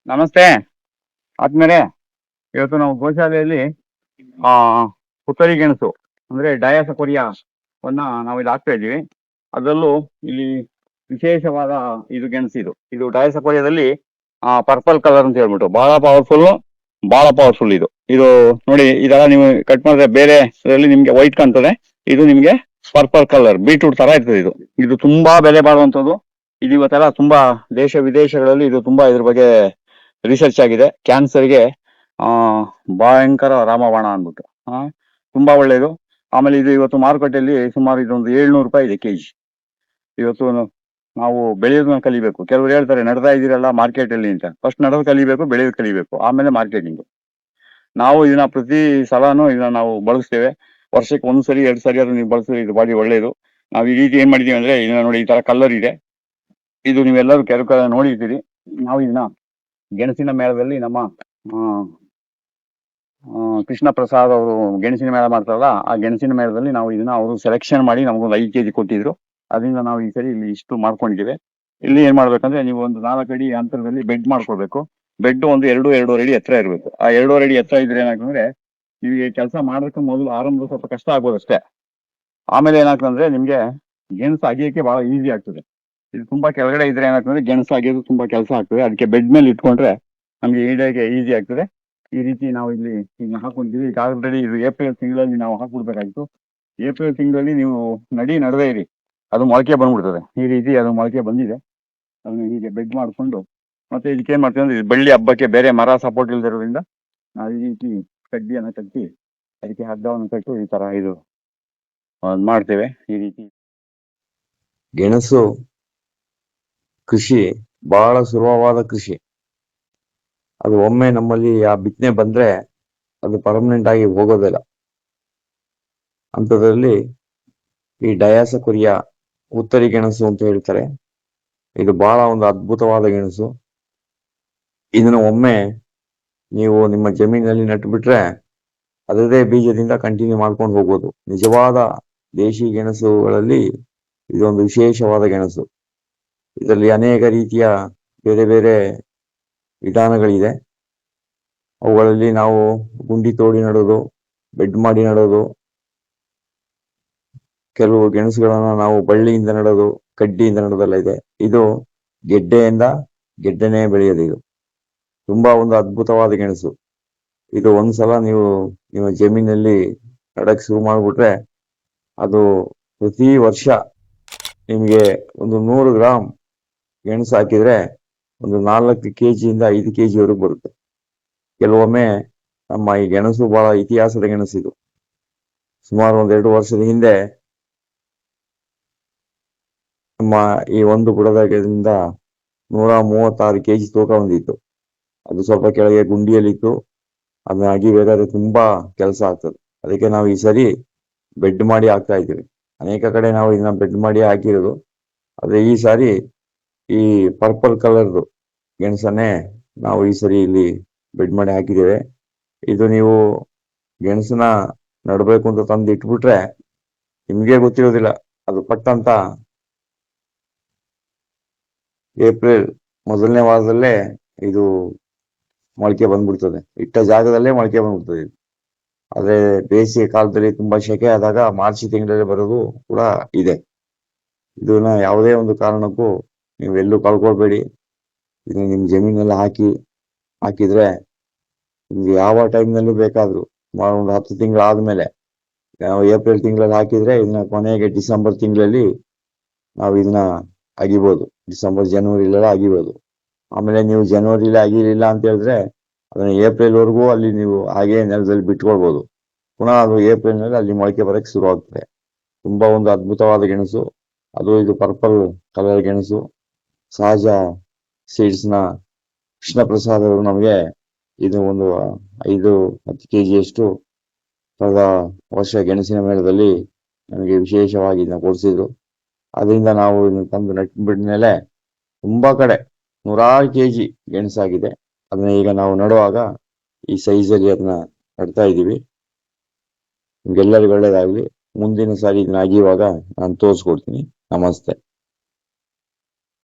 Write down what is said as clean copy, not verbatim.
ನಮಸ್ತೆ ಆದ್ಮೇಲೆ ಇವತ್ತು ನಾವು ಗೋಶಾಲೆಯಲ್ಲಿ ಆ ಪುತ್ತರಿ ಗೆಣಸು ಅಂದ್ರೆ ಡಯಾಸ ಕೊರಿಯಾವನ್ನ ನಾವು ಇಲ್ಲಿ ಹಾಕ್ತಾ ಇದ್ದೀವಿ. ಅದರಲ್ಲೂ ಇಲ್ಲಿ ವಿಶೇಷವಾದ ಇದು ಗೆಣಸು, ಇದು ಡಯಾಸ ಕೊರಿಯಾದಲ್ಲಿ ಪರ್ಪಲ್ ಕಲರ್ ಅಂತ ಹೇಳ್ಬಿಟ್ಟು ಬಹಳ ಪವರ್ಫುಲ್ ಇದು. ಇದು ನೋಡಿ, ಇದೆಲ್ಲ ನೀವು ಕಟ್ ಮಾಡಿದ್ರೆ ಬೇರೆ ಇದರಲ್ಲಿ ನಿಮ್ಗೆ ವೈಟ್ ಕಾಣ್ತದೆ, ಇದು ನಿಮ್ಗೆ ಪರ್ಪಲ್ ಕಲರ್ ಬೀಟ್ರೂಟ್ ತರ ಇರ್ತದೆ. ಇದು ತುಂಬಾ ಬೆಲೆ ಬಾಳುವಂಥದ್ದು. ಇದು ಇವತ್ತೆಲ್ಲ ತುಂಬಾ ದೇಶ ವಿದೇಶಗಳಲ್ಲಿ ಇದು ತುಂಬಾ ಇದ್ರ ಬಗ್ಗೆ ರಿಸರ್ಚ್ ಆಗಿದೆ. ಕ್ಯಾನ್ಸರ್ಗೆ ಭಯಂಕರ ರಾಮಬಾಣ ಅಂದ್ಬಿಟ್ಟು ತುಂಬಾ ಒಳ್ಳೇದು. ಆಮೇಲೆ ಇದು ಇವತ್ತು ಮಾರುಕಟ್ಟೆಯಲ್ಲಿ ಸುಮಾರು ಇದೊಂದು 700 ರೂಪಾಯಿ ಇದೆ ಕೆಜಿ. ಇವತ್ತು ನಾವು ಬೆಳೆಯೋದನ್ನ ಕಲಿಬೇಕು. ಕೆಲವರು ಹೇಳ್ತಾರೆ ನಡೆದಾ ಇದೀರಲ್ಲ ಮಾರ್ಕೆಟ್ ಅಲ್ಲಿ ಅಂತ. ಫಸ್ಟ್ ನಡೆದು ಕಲಿಬೇಕು, ಬೆಳೆಯೋದು ಕಲಿಬೇಕು, ಆಮೇಲೆ ಮಾರ್ಕೆಟಿಂಗ್. ನಾವು ಇದನ್ನ ಪ್ರತಿ ಸಲನೂ ಇದನ್ನ ನಾವು ಬಳಸ್ತೇವೆ. ವರ್ಷಕ್ಕೆ 1 ಸರಿ 2 ಸರಿ ಆದ್ರೂ ನೀವು ಬಳಸಿದ್ರೆ ಇದು ಬಾಡಿ ಒಳ್ಳೇದು. ನಾವು ಈ ರೀತಿ ಏನ್ ಮಾಡಿದೀವಿ ಅಂದ್ರೆ, ಇದನ್ನ ನೋಡಿ, ಈ ತರ ಕಲರ್ ಇದೆ. ಇದು ನೀವೆಲ್ಲರೂ ಕೆಲವು ನೋಡಿರ್ತೀರಿ. ನಾವು ಇದನ್ನ ಗೆಣಸಿನ ಮೇಳದಲ್ಲಿ ನಮ್ಮ ಕೃಷ್ಣ ಪ್ರಸಾದ್ ಅವರು ಗೆಣಸಿನ ಮೇಳ ಮಾಡ್ತಾರಲ್ಲ, ಆ ಗೆಣಸಿನ ಮೇಳದಲ್ಲಿ ನಾವು ಇದನ್ನ ಅವರು ಸೆಲೆಕ್ಷನ್ ಮಾಡಿ ನಮಗೊಂದು 5 kg ಕೊಟ್ಟಿದ್ರು. ಅದರಿಂದ ನಾವು ಈ ಸರಿ ಇಲ್ಲಿ ಇಷ್ಟು ಮಾಡ್ಕೊಂಡಿದ್ದೇವೆ. ಇಲ್ಲಿ ಏನ್ ಮಾಡ್ಬೇಕಂದ್ರೆ, ನೀವು ಒಂದು 4 ಅಡಿ ಅಂತರದಲ್ಲಿ ಬೆಡ್ ಮಾಡ್ಕೊಳ್ಬೇಕು. ಬೆಡ್ ಒಂದು 2-2.5 ಅಡಿ ಎತ್ತರ ಇರಬೇಕು. ಆ 2.5 ಅಡಿ ಎತ್ತರ ಇದ್ರೆ ಏನಾಗ್ತಂದ್ರೆ, ನಿಮಗೆ ಕೆಲಸ ಮಾಡೋದಕ್ಕೆ ಮೊದಲು ಆರಂಭ ಸ್ವಲ್ಪ ಕಷ್ಟ ಆಗ್ಬೋದಷ್ಟೇ. ಆಮೇಲೆ ಏನಾಗ್ತಂದ್ರೆ ನಿಮ್ಗೆ ಗೆಣಸು ಅಗಿಯಕ್ಕೆ ಬಹಳ ಈಸಿ ಆಗ್ತದೆ. ಇದು ತುಂಬಾ ಕೆಳಗಡೆ ಇದ್ರೆ ಏನಾಗ್ತದೆ, ಗೆಣಸು ಅಗಿಯೋದು ತುಂಬಾ ಕೆಲಸ ಆಗ್ತದೆ. ಅದಕ್ಕೆ ಬೆಡ್ ಮೇಲೆ ಇಟ್ಕೊಂಡ್ರೆ ನಮ್ಗೆ ಈಡಾಗೆ ಈಸಿ ಆಗ್ತದೆ. ಈ ರೀತಿ ನಾವು ಇಲ್ಲಿ ಈಗ ಹಾಕೊಂಡಿದ್ದೀವಿ. ಈಗ ಆಲ್ರೆಡಿ ಇದು ಏಪ್ರಿಲ್ ತಿಂಗಳಲ್ಲಿ ನಾವು ಹಾಕ್ಬಿಡ್ಬೇಕಾಗಿತ್ತು. ಏಪ್ರಿಲ್ ತಿಂಗಳಲ್ಲಿ ನೀವು ನಡುವೆ ಇರಿ, ಅದು ಮೊಳಕೆ ಬಂದ್ಬಿಡ್ತದೆ. ಈ ರೀತಿ ಅದು ಮೊಳಕೆ ಬಂದಿದೆ. ಅದನ್ನ ಹೀಗೆ ಬೆಡ್ ಮಾಡಿಕೊಂಡು ಮತ್ತೆ ಇದಕ್ಕೆ ಏನ್ ಮಾಡ್ತೀವಿ ಅಂದ್ರೆ, ಬಳ್ಳಿ ಹಬ್ಬಕ್ಕೆ ಬೇರೆ ಮರ ಸಪೋರ್ಟ್ ಇಲ್ದಿರೋದ್ರಿಂದ ನಾವು ಈ ರೀತಿ ಕಡ್ಡಿಯನ್ನು ಕಟ್ಟಿ ಅದಕ್ಕೆ ಹಗ್ಗವನ್ನು ಕಟ್ಟು ಈ ತರ ಇದು ಮಾಡ್ತೇವೆ. ಈ ರೀತಿ ಗೆಣಸು ಕೃಷಿ ಬಹಳ ಸುಲಭವಾದ ಕೃಷಿ. ಅದು ಒಮ್ಮೆ ನಮ್ಮಲ್ಲಿ ಆ ಬಿತ್ತನೆ ಬಂದ್ರೆ ಅದು ಪರ್ಮನೆಂಟ್ ಆಗಿ ಹೋಗೋದಿಲ್ಲ. ಅಂಥದ್ರಲ್ಲಿ ಈ ಡಯಾಸ ಕೊರಿಯಾ ಉತ್ತರಿ ಗೆಣಸು ಅಂತ ಹೇಳ್ತಾರೆ. ಇದು ಬಹಳ ಒಂದು ಅದ್ಭುತವಾದ ಗೆಣಸು. ಇದನ್ನು ಒಮ್ಮೆ ನೀವು ನಿಮ್ಮ ಜಮೀನಲ್ಲಿ ನಟ್ಟುಬಿಟ್ರೆ ಅದರದೇ ಬೀಜದಿಂದ ಕಂಟಿನ್ಯೂ ಮಾಡ್ಕೊಂಡು ಹೋಗ್ಬೋದು. ನಿಜವಾದ ದೇಶಿ ಗೆಣಸುಗಳಲ್ಲಿ ಇದೊಂದು ವಿಶೇಷವಾದ ಗೆಣಸು. ಇದರಲ್ಲಿ ಅನೇಕ ರೀತಿಯ ಬೇರೆ ಬೇರೆ ವಿಧಾನಗಳಿದೆ. ಅವುಗಳಲ್ಲಿ ನಾವು ಗುಂಡಿ ತೋಡಿ ನಡೋದು, ಬೆಡ್ ಮಾಡಿ ನಡೋದು, ಕೆಲವು ಗೆಣಸುಗಳನ್ನ ನಾವು ಬಳ್ಳಿಯಿಂದ ನಡೋದು, ಕಡ್ಡಿಯಿಂದ ನಡೋದೆಲ್ಲ ಇದೆ. ಇದು ಗೆಡ್ಡೆನೇ ಬೆಳೆಯೋದು. ಇದು ತುಂಬಾ ಒಂದು ಅದ್ಭುತವಾದ ಗೆಣಸು. ಇದು ಒಂದ್ಸಲ ನೀವು ನಿಮ್ಮ ಜಮೀನಲ್ಲಿ ನಡಕ್ ಶುರು ಮಾಡ್ಬಿಟ್ರೆ ಅದು ಪ್ರತಿ ವರ್ಷ ನಿಮ್ಗೆ ಒಂದು 100 ಗ್ರಾಮ್ ಗೆಣಸು ಹಾಕಿದ್ರೆ ಒಂದು 4 kg-ಯಿಂದ 5 kg ವರೆಗೂ ಬರುತ್ತೆ. ಕೆಲವೊಮ್ಮೆ ನಮ್ಮ ಈ ಗೆಣಸು ಬಹಳ ಇತಿಹಾಸದ ಗೆಣಸು. ಇದು ಸುಮಾರು 1-2 ವರ್ಷದ ಹಿಂದೆ ನಮ್ಮ ಈ ಒಂದು ಬುಡದಿಂದ 136 kg ತೂಕ ಹೊಂದಿತ್ತು. ಅದು ಸ್ವಲ್ಪ ಕೆಳಗೆ ಗುಂಡಿಯಲ್ಲಿತ್ತು. ಅದನ್ನ ಅಗಿಬೇಕಾದ್ರೆ ತುಂಬಾ ಕೆಲಸ ಆಗ್ತದೆ. ಅದಕ್ಕೆ ನಾವು ಈ ಸರಿ ಬೆಡ್ ಮಾಡಿ ಹಾಕ್ತಾ ಇದ್ದೀವಿ. ಅನೇಕ ಕಡೆ ನಾವು ಇದನ್ನ ಬೆಡ್ ಮಾಡಿ ಹಾಕಿರೋದು. ಆದ್ರೆ ಈ ಸಾರಿ ಈ ಪರ್ಪಲ್ ಕಲರ್ದು ಗೆಣಸನ್ನೇ ನಾವು ಈ ಸರಿ ಇಲ್ಲಿ ಬೆಡ್ ಮಾಡಿ ಹಾಕಿದ್ದೇವೆ. ಇದು ನೀವು ಗೆಣಸನ್ನ ನಡಬೇಕು ಅಂತ ತಂದು ಇಟ್ಬಿಟ್ರೆ ನಿಮ್ಗೆ ಗೊತ್ತಿರೋದಿಲ್ಲ, ಅದು ಪಟ್ಟಂತ ಏಪ್ರಿಲ್ ಮೊದಲನೇ ವಾರದಲ್ಲೇ ಇದು ಮೊಳಕೆ ಬಂದ್ಬಿಡ್ತದೆ. ಇಟ್ಟ ಜಾಗದಲ್ಲೇ ಮೊಳಕೆ ಬಂದ್ಬಿಡ್ತದೆ. ಆದ್ರೆ ಬೇಸಿಗೆ ಕಾಲದಲ್ಲಿ ತುಂಬಾ ಶೆಕೆ ಆದಾಗ ಮಾರ್ಚ್ ತಿಂಗಳಲ್ಲಿ ಬರೋದು ಕೂಡ ಇದೆ. ಇದನ್ನ ಯಾವುದೇ ಒಂದು ಕಾರಣಕ್ಕೂ ನೀವೆಲ್ಲೂ ಕಳ್ಕೊಳ್ಬೇಡಿ. ಇದನ್ನ ನಿಮ್ ಜಮೀನಲ್ಲಿ ಹಾಕಿದ್ರೆ ನಿಮ್ಗೆ ಯಾವ ಟೈಮ್ನಲ್ಲೂ ಬೇಕಾದ್ರೂ ಒಂದು 10 ತಿಂಗಳಾದ್ಮೇಲೆ, ನಾವು ಏಪ್ರಿಲ್ ತಿಂಗಳಲ್ಲಿ ಹಾಕಿದ್ರೆ ಇದನ್ನ ಕೊನೆಗೆ ಡಿಸೆಂಬರ್ ತಿಂಗಳಲ್ಲಿ ನಾವು ಇದನ್ನ ಅಗಿಬೋದು. ಡಿಸೆಂಬರ್ ಜನವರಿಲೆಲ್ಲ ಅಗಿಬೋದು. ಆಮೇಲೆ ನೀವು ಜನವರಿಲಿ ಅಗಿಲಿಲ್ಲ ಅಂತ ಹೇಳಿದ್ರೆ ಅದನ್ನ ಏಪ್ರಿಲ್ ವರೆಗೂ ಅಲ್ಲಿ ನೀವು ಹಾಗೆ ನೆಲದಲ್ಲಿ ಬಿಟ್ಕೊಳ್ಬೋದು. ಪುನಃ ಅದು ಏಪ್ರಿಲ್ನಲ್ಲಿ ಅಲ್ಲಿ ಮೊಳಕೆ ಬರಕ್ಕೆ ಶುರು ಆಗ್ತದೆ. ತುಂಬಾ ಒಂದು ಅದ್ಭುತವಾದ ಗೆಣಸು. ಇದು ಪರ್ಪಲ್ ಕಲರ್ ಗೆಣಸು. ಸಹಜ ಸೀಡ್ಸ್ನ ಕೃಷ್ಣ ಪ್ರಸಾದ್ ಅವರು ನಮಗೆ ಇದು ಒಂದು 5-10 kg ಕಳೆದ ವರ್ಷ ಗೆಣಸಿನ ಮೇಳದಲ್ಲಿ ನಮಗೆ ವಿಶೇಷವಾಗಿ ಇದನ್ನ ಕೊಡಿಸಿದ್ರು. ಅದರಿಂದ ನಾವು ಇದನ್ನ ತಂದು ನಟ್ಬಿಟ್ಮೇಲೆ ತುಂಬಾ ಕಡೆ 100 kg ಗೆಣಸಾಗಿದೆ. ಅದನ್ನ ಈಗ ನಾವು ನಡುವಾಗ ಈ ಸೈಜಲ್ಲಿ ಅದನ್ನ ನಡ್ತಾ ಇದ್ದೀವಿ. ನಿಮ್ಗೆಲ್ಲರಿಗೂ ಒಳ್ಳೇದಾಗ್ಲಿ. ಮುಂದಿನ ಸಾರಿ ಇದನ್ನ ಅಗಿಯುವಾಗ ನಾನು ತೋರಿಸ್ಕೊಡ್ತೀನಿ. ನಮಸ್ತೆ.